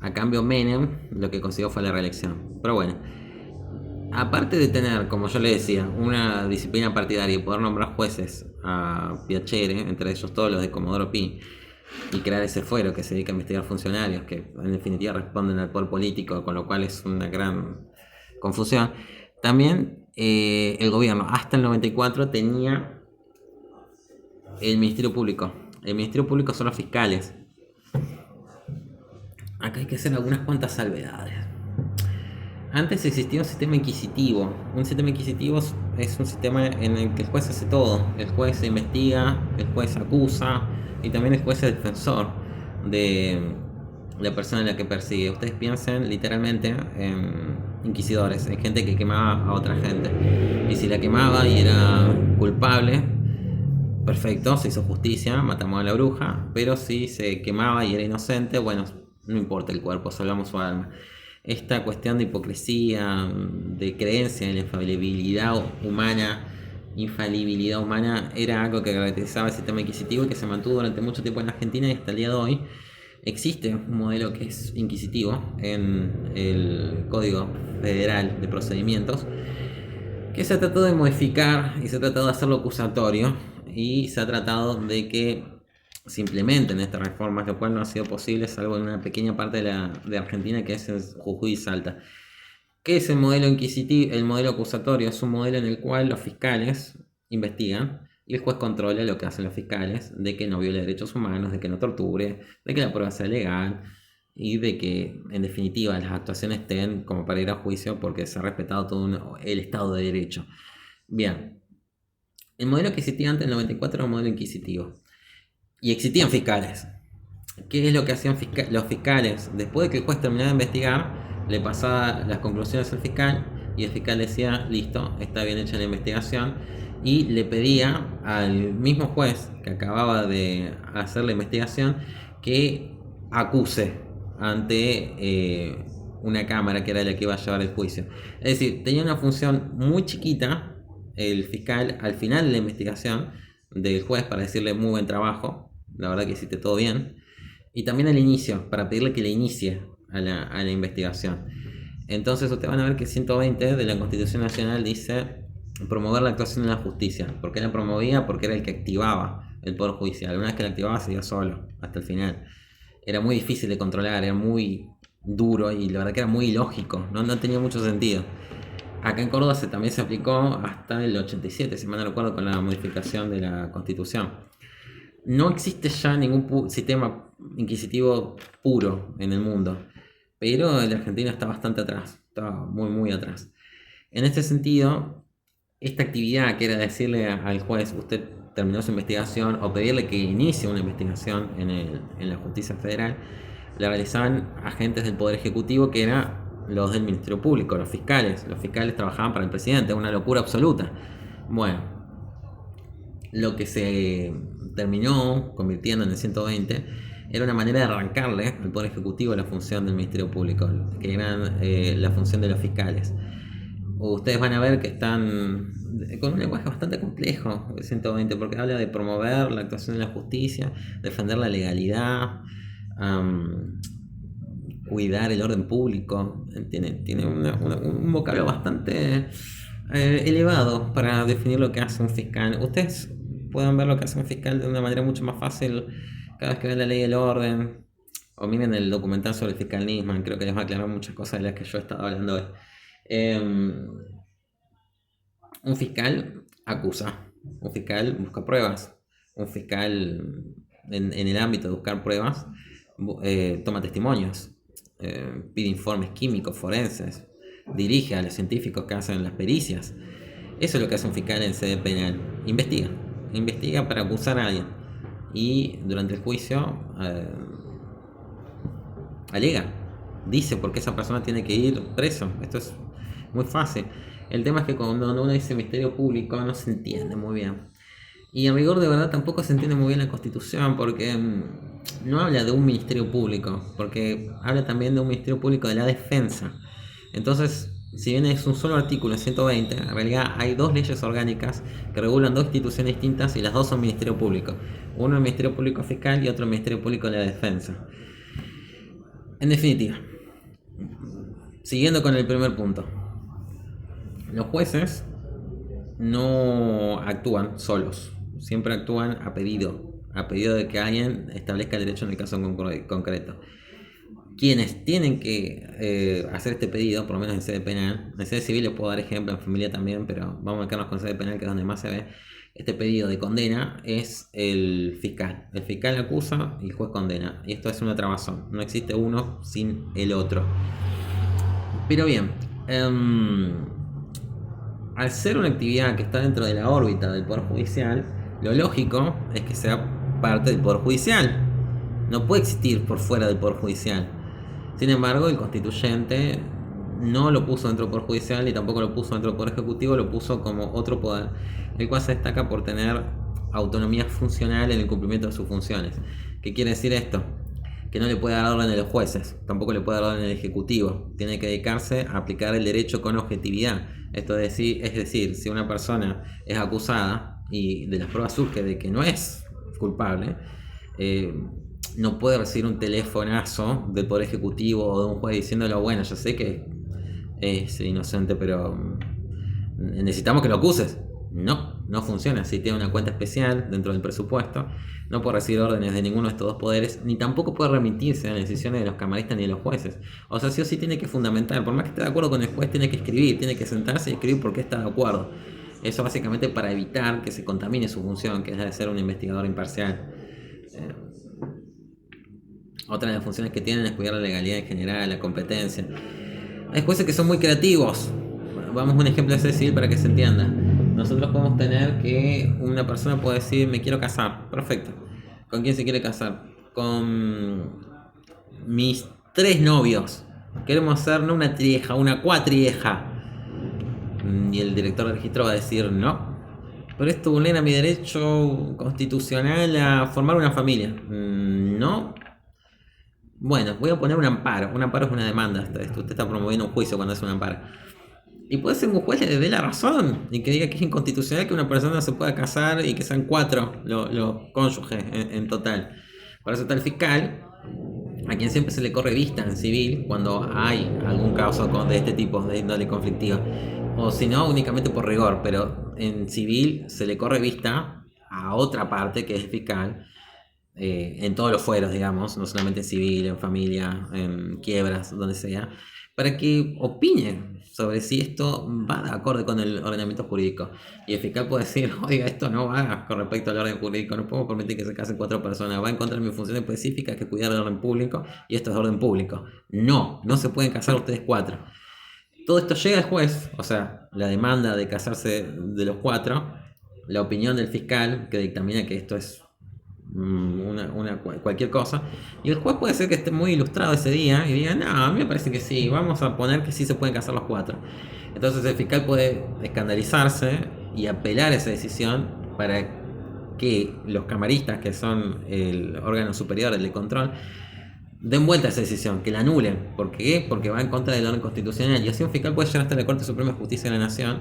A cambio, Menem lo que consiguió fue la reelección. Pero bueno, aparte de tener, como yo le decía, una disciplina partidaria y poder nombrar jueces a Piacere, entre ellos todos los de Comodoro Pi, y crear ese fuero que se dedica a investigar funcionarios que en definitiva responden al poder político, con lo cual es una gran confusión. También el gobierno hasta el 94 tenía el Ministerio Público. El Ministerio Público son los fiscales. Acá hay que hacer algunas cuantas salvedades. Antes existía un sistema inquisitivo. Un sistema inquisitivo es un sistema en el que el juez hace todo. El juez investiga, el juez acusa y también el juez es defensor de la persona a la que persigue. Ustedes piensen literalmente en inquisidores, en gente que quemaba a otra gente. Y si la quemaba y era culpable, perfecto, se hizo justicia, matamos a la bruja. Pero si se quemaba y era inocente, bueno, no importa el cuerpo, salvamos su alma. Esta cuestión de hipocresía, de creencia en la infalibilidad humana, era algo que caracterizaba el sistema inquisitivo y que se mantuvo durante mucho tiempo en Argentina y hasta el día de hoy. Existe un modelo que es inquisitivo en el Código Federal de Procedimientos que se ha tratado de modificar y se ha tratado de hacerlo acusatorio y se ha tratado de que se implementen estas reformas, lo cual no ha sido posible salvo en una pequeña parte de Argentina que es el Jujuy y Salta. ¿Qué es el modelo inquisitivo? El modelo acusatorio es un modelo en el cual los fiscales investigan y el juez controla lo que hacen los fiscales, de que no viole derechos humanos, de que no torture, de que la prueba sea legal y de que en definitiva las actuaciones estén como para ir a juicio porque se ha respetado todo el Estado de Derecho. Bien, el modelo que existía antes del 94 era un modelo inquisitivo y existían fiscales. ¿Qué es lo que hacían los fiscales? Después de que el juez terminaba de investigar, le pasaba las conclusiones al fiscal y el fiscal decía, listo, está bien hecha la investigación, y le pedía al mismo juez que acababa de hacer la investigación que acuse ante una cámara que era la que iba a llevar el juicio. Es decir, tenía una función muy chiquita el fiscal al final de la investigación del juez para decirle muy buen trabajo, la verdad que hiciste todo bien, y también al inicio, para pedirle que le inicie a la investigación. Entonces ustedes van a ver que el 120 de la Constitución Nacional dice promover la actuación de la justicia. ¿Por qué la promovía? Porque era el que activaba el Poder Judicial. Una vez que la activaba se iba solo, hasta el final. Era muy difícil de controlar, era muy duro y la verdad que era muy ilógico, no tenía mucho sentido. Acá en Córdoba también se aplicó hasta el 87, si mal no recuerdo, con la modificación de la Constitución. No existe ya ningún sistema inquisitivo puro en el mundo, pero el argentino está bastante atrás, está muy muy atrás. En este sentido, esta actividad que era decirle al juez, usted terminó su investigación, o pedirle que inicie una investigación en la justicia federal, la realizaban agentes del Poder Ejecutivo, que eran los del Ministerio Público, los fiscales. Los fiscales trabajaban para el presidente, una locura absoluta. Bueno, lo que se terminó convirtiendo en el 120 era una manera de arrancarle al Poder Ejecutivo la función del Ministerio Público, que era la función de los fiscales. Ustedes van a ver que están con un lenguaje bastante complejo, el 120, porque habla de promover la actuación de la justicia, defender la legalidad, cuidar el orden público. Tiene un vocablo bastante elevado para definir lo que hace un fiscal. Ustedes pueden ver lo que hace un fiscal de una manera mucho más fácil cada vez que ven la ley del orden, o miren el documental sobre el fiscal Nisman, creo que les va a aclarar muchas cosas de las que yo he estado hablando hoy. Un fiscal acusa, un fiscal busca pruebas, un fiscal en el ámbito de buscar pruebas toma testimonios, pide informes químicos, forenses, dirige a los científicos que hacen las pericias. Eso es lo que hace un fiscal en sede penal, investiga para acusar a alguien y durante el juicio alega, dice por qué esa persona tiene que ir preso. Esto es muy fácil. El tema es que cuando uno dice Ministerio Público no se entiende muy bien. Y en rigor de verdad tampoco se entiende muy bien la Constitución, porque no habla de un Ministerio Público, porque habla también de un Ministerio Público de la Defensa. Entonces, si bien es un solo artículo, 120, en realidad hay dos leyes orgánicas que regulan dos instituciones distintas y las dos son Ministerio Público. Uno el Ministerio Público Fiscal y otro el Ministerio Público de la Defensa. En definitiva, siguiendo con el primer punto, los jueces no actúan solos, siempre actúan a pedido de que alguien establezca el derecho en el caso concreto. Quienes tienen que hacer este pedido, por lo menos en sede penal, en sede civil les puedo dar ejemplo, en familia también, pero vamos a quedarnos con sede penal, que es donde más se ve este pedido de condena, es el fiscal. El fiscal acusa y el juez condena, y esto es una trabazón, no existe uno sin el otro. Pero bien, al ser una actividad que está dentro de la órbita del Poder Judicial, lo lógico es que sea parte del Poder Judicial. No puede existir por fuera del Poder Judicial. Sin embargo, el constituyente no lo puso dentro del Poder Judicial ni tampoco lo puso dentro del Poder Ejecutivo, lo puso como otro poder, el cual se destaca por tener autonomía funcional en el cumplimiento de sus funciones. ¿Qué quiere decir esto? Que no le puede dar orden a los jueces, tampoco le puede dar orden al Ejecutivo. Tiene que dedicarse a aplicar el derecho con objetividad. Esto es decir, si una persona es acusada y de las pruebas surge de que no es culpable, no puede recibir un telefonazo del Poder Ejecutivo o de un juez diciéndole, bueno, yo sé que es inocente, pero necesitamos que lo acuses. No funciona así. Tiene una cuenta especial dentro del presupuesto, no puede recibir órdenes de ninguno de estos dos poderes, ni tampoco puede remitirse a las decisiones de los camaristas ni de los jueces. O sea, sí o sí tiene que fundamentar, por más que esté de acuerdo con el juez, tiene que escribir, tiene que sentarse y escribir por qué está de acuerdo. Eso básicamente para evitar que se contamine su función, que es la de ser un investigador imparcial. Otra de las funciones que tienen es cuidar la legalidad en general, la competencia. Hay jueces que son muy creativos. Vamos a un ejemplo de civil para que se entienda. Nosotros podemos tener que una persona puede decir, me quiero casar. Perfecto. ¿Con quién se quiere casar? Con mis 3 novios. Queremos hacer no una trieja, una cuatrieja. Y el director de registro va a decir, no. Pero esto vulnera mi derecho constitucional a formar una familia. No. Bueno, voy a poner un amparo. Un amparo es una demanda. Usted está promoviendo un juicio cuando hace un amparo. Y puede ser un juez le dé la razón y que diga que es inconstitucional que una persona se pueda casar y que sean 4 los cónyuges en total. Para eso está el fiscal, a quien siempre se le corre vista en civil cuando hay algún caso de este tipo de índole conflictiva. O si no, únicamente por rigor, pero en civil se le corre vista a otra parte que es el fiscal. En todos los fueros, digamos, no solamente en civil, en familia, en quiebras, donde sea, para que opine sobre si esto va de acorde con el ordenamiento jurídico. Y el fiscal puede decir, oiga, esto no va con respecto al orden jurídico, no puedo permitir que se casen 4 personas, va en contra de mi función específica, que es cuidar el orden público, y esto es orden público. No se pueden casar ustedes 4. Todo esto llega al juez, o sea, la demanda de casarse de los 4, la opinión del fiscal, que dictamina que esto es cualquier cosa, y el juez puede ser que esté muy ilustrado ese día y diga, no, a mí me parece que sí, vamos a poner que sí se pueden casar los 4. Entonces el fiscal puede escandalizarse y apelar esa decisión para que los camaristas, que son el órgano superior, el de control, den vuelta a esa decisión, que la anulen. ¿Por qué? Porque va en contra del orden constitucional, y así un fiscal puede llegar hasta la Corte Suprema de Justicia de la Nación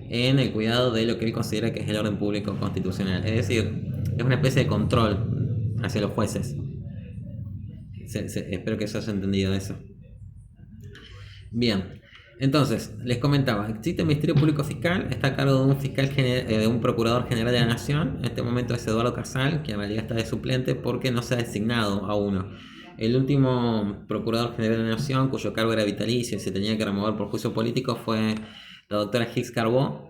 en el cuidado de lo que él considera que es el orden público constitucional. Es decir, es una especie de control hacia los jueces. Espero que se haya entendido eso. Bien, entonces, les comentaba, existe el Ministerio Público Fiscal, está a cargo de un fiscal de un procurador general de la Nación. En este momento es Eduardo Casal, que en realidad está de suplente porque no se ha designado a uno. El último procurador general de la Nación, cuyo cargo era vitalicio y se tenía que remover por juicio político, fue la doctora Hicks Carbó,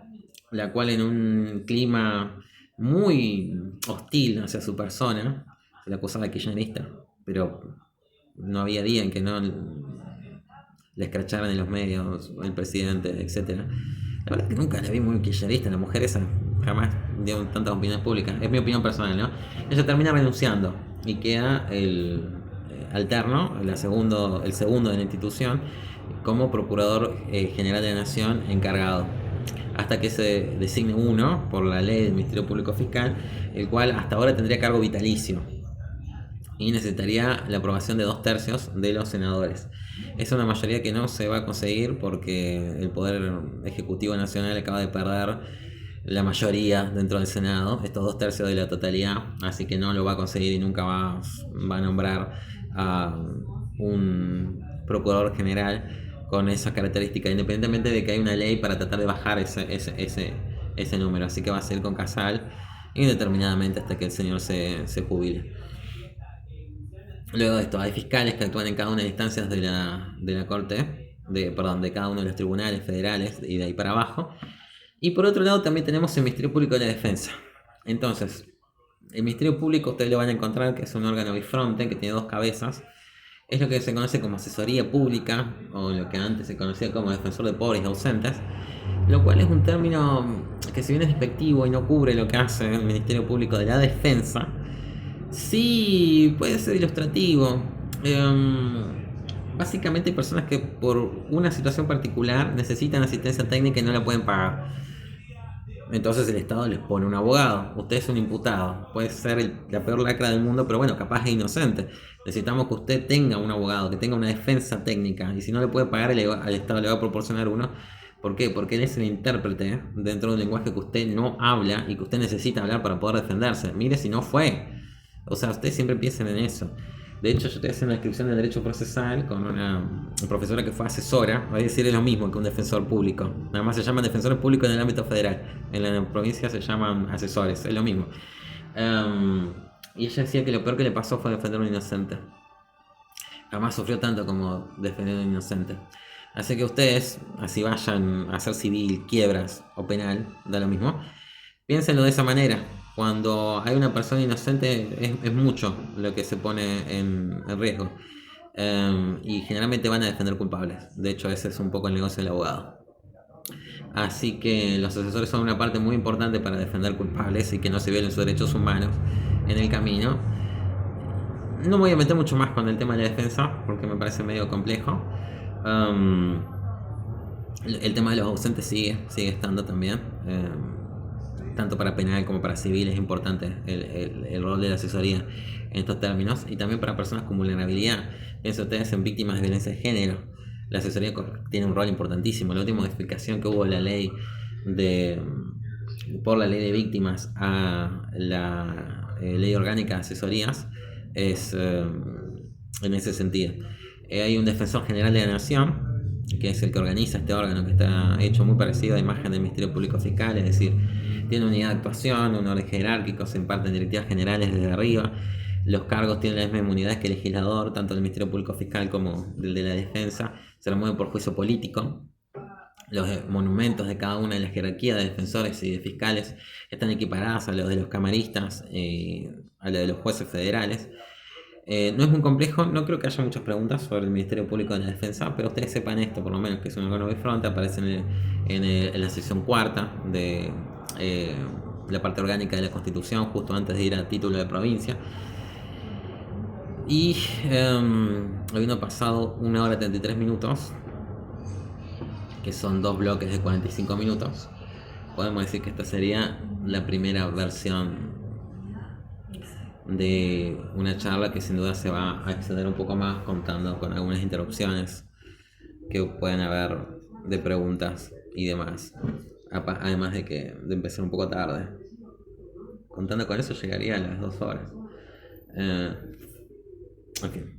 la cual en un clima muy hostil hacia su persona, se la acusaba de kirchnerista, pero no había día en que no le escracharan en los medios el presidente, etc. La verdad es que nunca la vi muy kirchnerista, la mujer esa jamás dio tantas opiniones públicas, es mi opinión personal, ¿no? Ella termina renunciando y queda el alterno, el segundo de la institución, como procurador general de la Nación encargado, hasta que se designe uno por la ley del Ministerio Público Fiscal, el cual hasta ahora tendría cargo vitalicio y necesitaría la aprobación de 2/3 de los senadores. Es una mayoría que no se va a conseguir porque el Poder Ejecutivo Nacional acaba de perder la mayoría dentro del Senado, estos 2/3 de la totalidad, así que no lo va a conseguir y nunca va a nombrar a un procurador general con esa característica, independientemente de que hay una ley para tratar de bajar ese número. Así que va a ser con Casal indeterminadamente hasta que el señor se jubile. Luego de esto, hay fiscales que actúan en cada una de las instancias de la corte, de cada uno de los tribunales federales y de ahí para abajo. Y por otro lado también tenemos el Ministerio Público de la Defensa. Entonces, el Ministerio Público ustedes lo van a encontrar que es un órgano bifronte que tiene dos cabezas. Es lo que se conoce como asesoría pública, o lo que antes se conocía como defensor de pobres y ausentes, lo cual es un término que si bien es despectivo y no cubre lo que hace el Ministerio Público de la Defensa, sí puede ser ilustrativo. Básicamente hay personas que por una situación particular necesitan asistencia técnica y no la pueden pagar. Entonces el Estado les pone un abogado. Usted es un imputado. Puede ser la peor lacra del mundo, pero bueno, capaz es inocente. Necesitamos que usted tenga un abogado, que tenga una defensa técnica. Y si no le puede pagar, al Estado le va a proporcionar uno. ¿Por qué? Porque él es el intérprete dentro de un lenguaje que usted no habla y que usted necesita hablar para poder defenderse. Mire si no fue. O sea, ustedes siempre piensen en eso. De hecho, yo estoy haciendo una inscripción de Derecho Procesal con una profesora que fue asesora. Va a decir es lo mismo que un defensor público. Nada más se llaman defensores públicos en el ámbito federal. En la provincia se llaman asesores. Es lo mismo. Y ella decía que lo peor que le pasó fue defender a un inocente. Jamás sufrió tanto como defender a un inocente. Así que ustedes, así vayan a hacer civil, quiebras o penal, da lo mismo, piénsenlo de esa manera. Cuando hay una persona inocente es mucho lo que se pone en riesgo. Y generalmente van a defender culpables. De hecho, ese es un poco el negocio del abogado. Así que los asesores son una parte muy importante para defender culpables y que no se violen sus derechos humanos en el camino. No me voy a meter mucho más con el tema de la defensa porque me parece medio complejo. El tema de los ausentes sigue estando también. Tanto para penal como para civil es importante el rol de la asesoría en estos términos, y también para personas con vulnerabilidad. Piensen ustedes en víctimas de violencia de género. La asesoría tiene un rol importantísimo. La última modificación que hubo en la ley por la ley de víctimas a la ley orgánica de asesorías es en ese sentido. Hay un defensor general de la nación que es el que organiza este órgano, que está hecho muy parecido a la imagen del Ministerio Público Fiscal, es decir, tiene unidad de actuación, un orden jerárquico, se imparten directivas generales desde arriba, los cargos tienen la misma inmunidad que el legislador, tanto del Ministerio Público Fiscal como del de la Defensa, se lo mueven por juicio político. Los monumentos de cada una de las jerarquías de defensores y de fiscales están equiparados a los de los camaristas, a los de los jueces federales. No es muy complejo, no creo que haya muchas preguntas sobre el Ministerio Público de la Defensa, pero ustedes sepan esto, por lo menos, que es un órgano bifronte, aparece en la sección cuarta de la parte orgánica de la Constitución, justo antes de ir al título de provincia. Y habiendo pasado 1 hora 33 minutos, que son 2 bloques de 45 minutos, podemos decir que esta sería la primera versión de una charla que sin duda se va a extender un poco más, contando con algunas interrupciones que pueden haber de preguntas y demás, además de empezar un poco tarde. Contando con eso llegaría a las 2 horas. En fin.